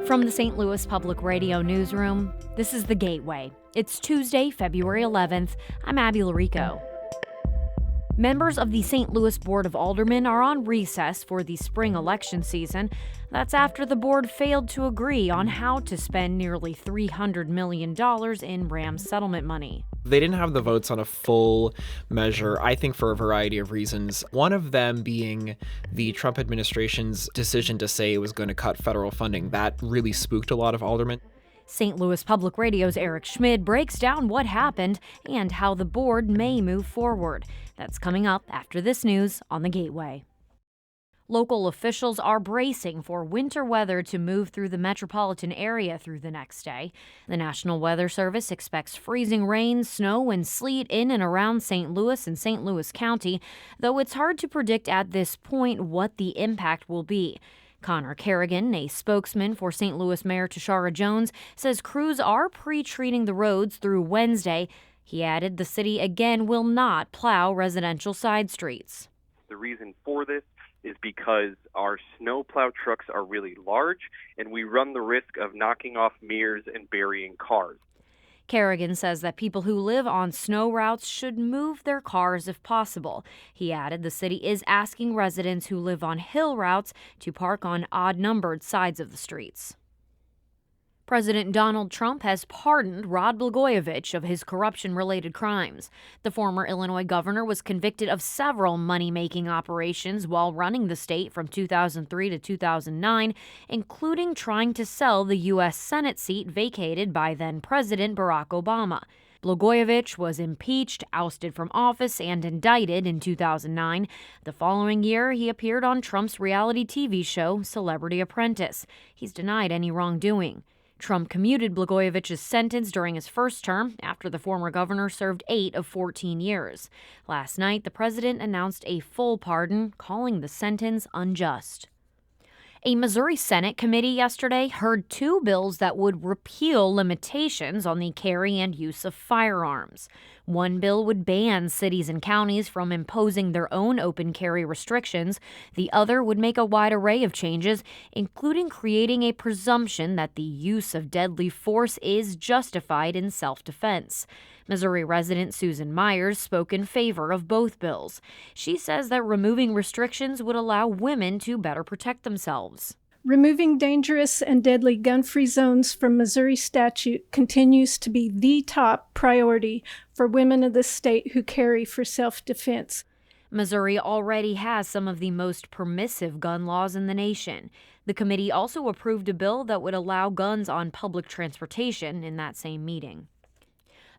From the St. Louis Public Radio newsroom, this is The Gateway. It's Tuesday, February 11th. I'm Abby Larico. Members of the St. Louis Board of Aldermen are on recess for the spring election season. That's after the board failed to agree on how to spend nearly $300 million in Rams settlement money. They didn't have the votes on a full measure, I think for a variety of reasons. One of them being the Trump administration's decision to say it was going to cut federal funding. That really spooked a lot of aldermen. St. Louis Public Radio's Eric Schmid breaks down what happened and how the board may move forward. That's coming up after this news on The Gateway. Local officials are bracing for winter weather to move through the metropolitan area through the next day. The National Weather Service expects freezing rain, snow, and sleet in and around St. Louis and St. Louis County, though it's hard to predict at this point what the impact will be. Connor Kerrigan, a spokesman for St. Louis Mayor Tashara Jones, says crews are pre-treating the roads through Wednesday. He added the city again will not plow residential side streets. The reason for this is because our snowplow trucks are really large and we run the risk of knocking off mirrors and burying cars. Kerrigan says that people who live on snow routes should move their cars if possible. He added the city is asking residents who live on hill routes to park on odd-numbered sides of the streets. President Donald Trump has pardoned Rod Blagojevich of his corruption-related crimes. The former Illinois governor was convicted of several money-making operations while running the state from 2003 to 2009, including trying to sell the U.S. Senate seat vacated by then-President Barack Obama. Blagojevich was impeached, ousted from office, and indicted in 2009. The following year, he appeared on Trump's reality TV show, Celebrity Apprentice. He's denied any wrongdoing. Trump commuted Blagojevich's sentence during his first term after the former governor served 8 of 14 years. Last night, the president announced a full pardon, calling the sentence unjust. A Missouri Senate committee yesterday heard 2 bills that would repeal limitations on the carry and use of firearms. One bill would ban cities and counties from imposing their own open carry restrictions. The other would make a wide array of changes, including creating a presumption that the use of deadly force is justified in self-defense. Missouri resident Susan Myers spoke in favor of both bills. She says that removing restrictions would allow women to better protect themselves. Removing dangerous and deadly gun-free zones from Missouri statute continues to be the top priority for women of the state who carry for self-defense. Missouri already has some of the most permissive gun laws in the nation. The committee also approved a bill that would allow guns on public transportation in that same meeting.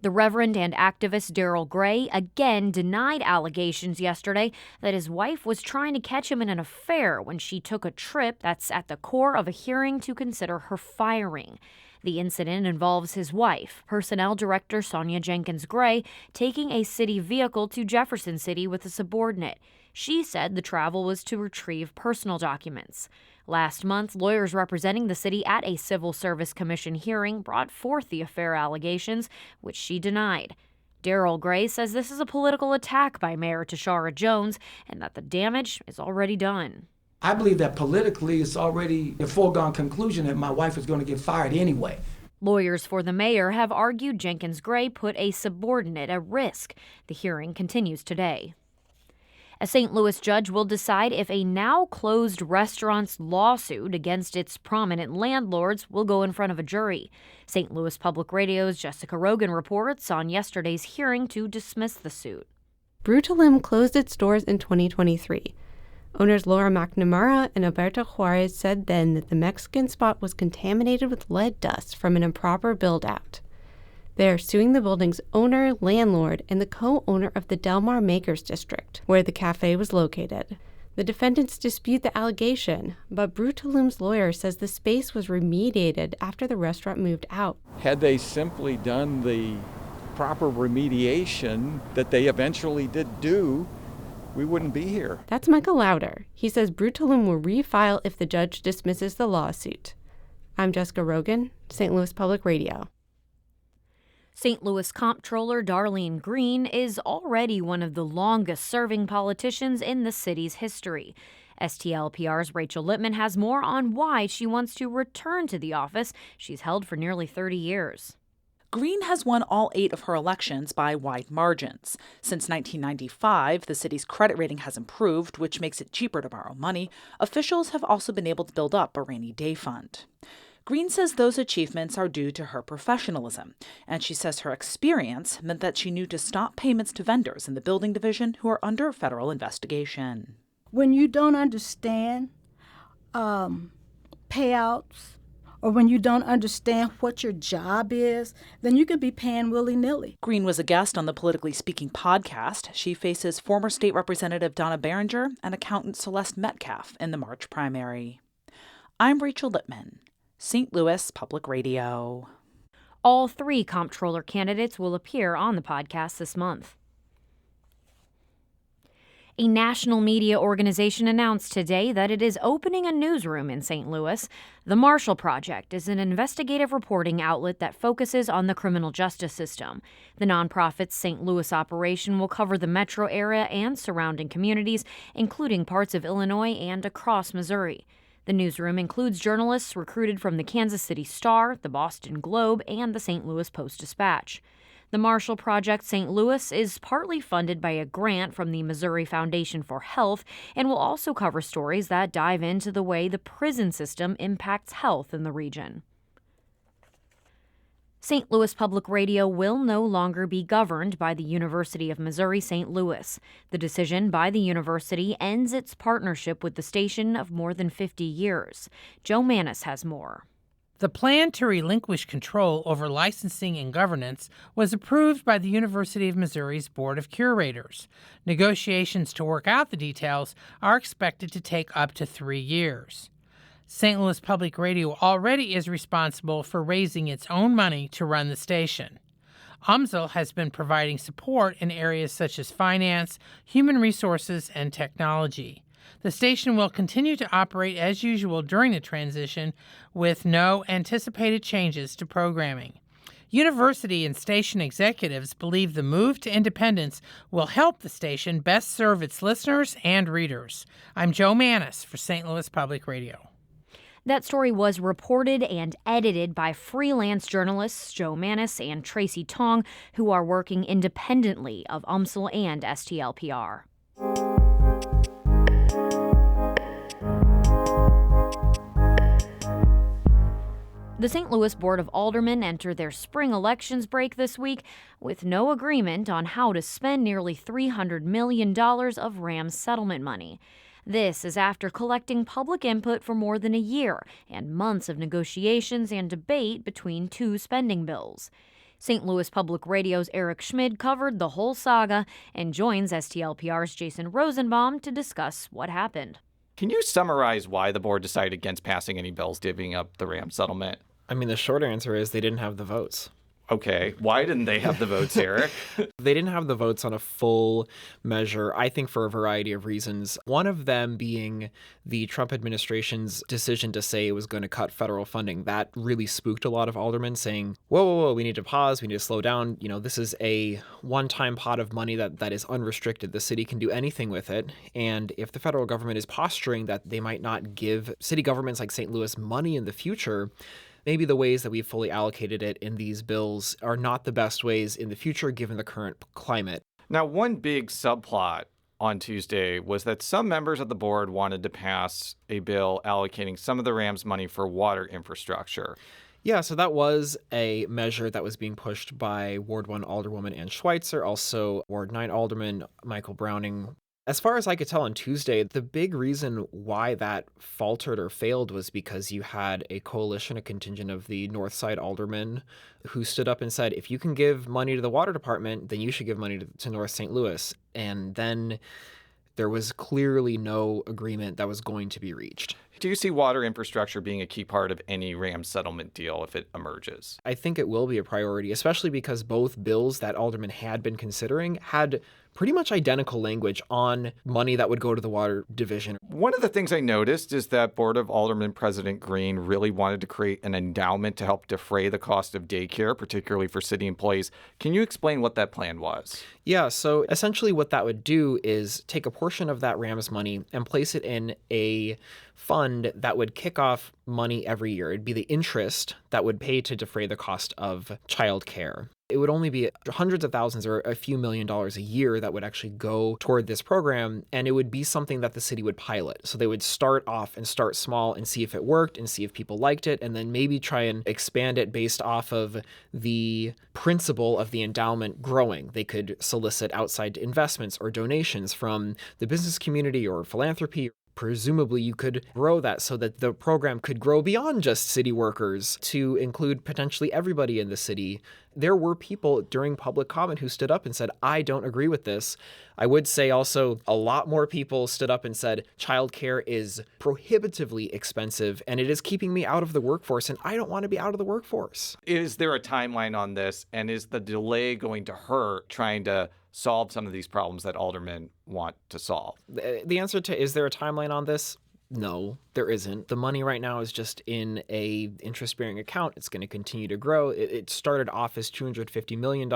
The Reverend and activist Darrell Gray again denied allegations yesterday that his wife was trying to catch him in an affair when she took a trip that's at the core of a hearing to consider her firing. The incident involves his wife, Personnel Director Sonia Jenkins Gray, taking a city vehicle to Jefferson City with a subordinate. She said the travel was to retrieve personal documents. Last month, lawyers representing the city at a Civil Service Commission hearing brought forth the affair allegations, which she denied. Darrell Gray says this is a political attack by Mayor Tashara Jones and that the damage is already done. I believe that politically it's already a foregone conclusion that my wife is going to get fired anyway. Lawyers for the mayor have argued Jenkins Gray put a subordinate at risk. The hearing continues today. A St. Louis judge will decide if a now-closed restaurant's lawsuit against its prominent landlords will go in front of a jury. St. Louis Public Radio's Jessica Rogan reports on yesterday's hearing to dismiss the suit. Brutalim closed its doors in 2023. Owners Laura McNamara and Alberto Juarez said then that the Mexican spot was contaminated with lead dust from an improper build-out. They are suing the building's owner, landlord, and the co-owner of the Del Mar Makers District, where the cafe was located. The defendants dispute the allegation, but Brutalim's lawyer says the space was remediated after the restaurant moved out. Had they simply done the proper remediation that they eventually did do, we wouldn't be here. That's Michael Lauder. He says Brutalim will refile if the judge dismisses the lawsuit. I'm Jessica Rogan, St. Louis Public Radio. St. Louis Comptroller Darlene Green is already one of the longest-serving politicians in the city's history. STLPR's Rachel Lippman has more on why she wants to return to the office she's held for nearly 30 years. Green has won all 8 of her elections by wide margins. Since 1995, the city's credit rating has improved, which makes it cheaper to borrow money. Officials have also been able to build up a rainy day fund. Green says those achievements are due to her professionalism, and she says her experience meant that she knew to stop payments to vendors in the building division who are under federal investigation. When you don't understand payouts, or when you don't understand what your job is, then you could be paying willy-nilly. Green was a guest on the Politically Speaking podcast. She faces former state representative Donna Behringer and accountant Celeste Metcalf in the March primary. I'm Rachel Lippman, St. Louis Public Radio. All 3 comptroller candidates will appear on the podcast this month. A national media organization announced today that it is opening a newsroom in St. Louis. The Marshall Project is an investigative reporting outlet that focuses on the criminal justice system. The nonprofit's St. Louis operation will cover the metro area and surrounding communities, including parts of Illinois and across Missouri. The newsroom includes journalists recruited from the Kansas City Star, the Boston Globe, and the St. Louis Post-Dispatch. The Marshall Project St. Louis is partly funded by a grant from the Missouri Foundation for Health and will also cover stories that dive into the way the prison system impacts health in the region. St. Louis Public Radio will no longer be governed by the University of Missouri St. Louis. The decision by the university ends its partnership with the station of more than 50 years. Joe Manis has more. The plan to relinquish control over licensing and governance was approved by the University of Missouri's Board of Curators. Negotiations to work out the details are expected to take up to 3 years. St. Louis Public Radio already is responsible for raising its own money to run the station. UMSL has been providing support in areas such as finance, human resources, and technology. The station will continue to operate as usual during the transition, with no anticipated changes to programming. University and station executives believe the move to independence will help the station best serve its listeners and readers. I'm Joe Manis for St. Louis Public Radio. That story was reported and edited by freelance journalists Joe Manis and Tracy Tong, who are working independently of UMSL and STLPR. The St. Louis Board of Aldermen enter their spring elections break this week with no agreement on how to spend nearly $300 million of Rams settlement money. This is after collecting public input for more than a year and months of negotiations and debate between 2 spending bills. St. Louis Public Radio's Eric Schmid covered the whole saga and joins STLPR's Jason Rosenbaum to discuss what happened. Can you summarize why the board decided against passing any bills giving up the Ram settlement? I mean, the short answer is they didn't have the votes. Okay, why didn't they have the votes, Eric? They didn't have the votes on a full measure, I think for a variety of reasons. One of them being the Trump administration's decision to say it was going to cut federal funding. That really spooked a lot of aldermen, saying, whoa, we need to pause, we need to slow down. You know, this is a one-time pot of money that is unrestricted. The city can do anything with it. And if the federal government is posturing that they might not give city governments like St. Louis money in the future, maybe the ways that we've fully allocated it in these bills are not the best ways in the future given the current climate. Now, one big subplot on Tuesday was that some members of the board wanted to pass a bill allocating some of the Rams money for water infrastructure. Yeah, so that was a measure that was being pushed by Ward 1 Alderwoman Ann Schweitzer, also Ward 9 Alderman Michael Browning. As far as I could tell on Tuesday, the big reason why that faltered or failed was because you had a coalition, a contingent of the North Side aldermen who stood up and said, if you can give money to the water department, then you should give money to North St. Louis. And then there was clearly no agreement that was going to be reached. Do you see water infrastructure being a key part of any Ram settlement deal if it emerges? I think it will be a priority, especially because both bills that aldermen had been considering had pretty much identical language on money that would go to the water division. One of the things I noticed is that Board of Aldermen President Green really wanted to create an endowment to help defray the cost of daycare, particularly for city employees. Can you explain what that plan was? Yeah, so essentially what that would do is take a portion of that RAMS money and place it in a fund that would kick off money every year. It'd be the interest that would pay to defray the cost of childcare. It would only be hundreds of thousands or a few $1,000,000 a year that would actually go toward this program, and it would be something that the city would pilot. So they would start off and start small and see if it worked and see if people liked it, and then maybe try and expand it based off of the principle of the endowment growing. They could solicit outside investments or donations from the business community or philanthropy. Presumably, you could grow that so that the program could grow beyond just city workers to include potentially everybody in the city. There were people during public comment who stood up and said, I don't agree with this. I would say also a lot more people stood up and said, childcare is prohibitively expensive and it is keeping me out of the workforce, and I don't want to be out of the workforce. Is there a timeline on this, and is the delay going to hurt trying to solve some of these problems that aldermen want to solve? The answer to is there a timeline on this? No, there isn't. The money right now is just in a interest-bearing account. It's going to continue to grow. It started off as $250 million.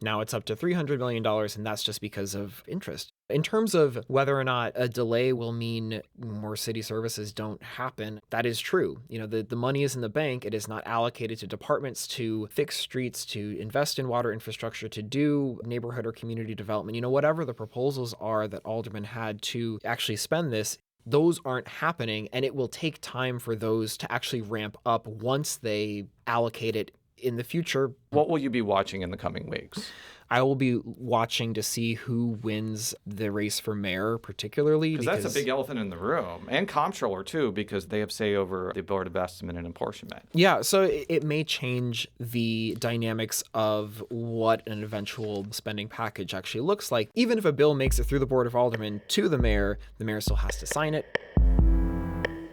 Now it's up to $300 million, and that's just because of interest. In terms of whether or not a delay will mean more city services don't happen, that is true. The money is in the bank. It is not allocated to departments to fix streets, to invest in water infrastructure, to do neighborhood or community development. Whatever the proposals are that aldermen had to actually spend this, those aren't happening, and it will take time for those to actually ramp up once they allocate it in the future. What will you be watching in the coming weeks? I will be watching to see who wins the race for mayor, particularly. Because that's a big elephant in the room. And comptroller, too, because they have say over the Board of Estimate and Apportionment. Yeah, so it may change the dynamics of what an eventual spending package actually looks like. Even if a bill makes it through the Board of Aldermen to the mayor still has to sign it.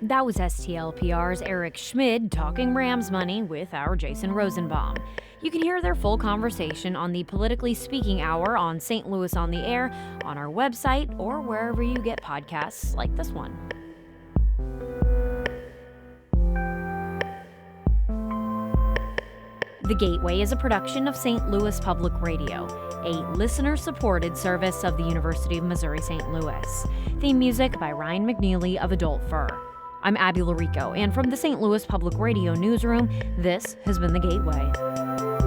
That was STLPR's Eric Schmid talking Rams money with our Jason Rosenbaum. You can hear their full conversation on the Politically Speaking Hour on St. Louis on the Air, on our website, or wherever you get podcasts like this one. The Gateway is a production of St. Louis Public Radio, a listener-supported service of the University of Missouri St. Louis. Theme music by Ryan McNeely of Adult Fur. I'm Abby Larico, and from the St. Louis Public Radio newsroom, this has been The Gateway.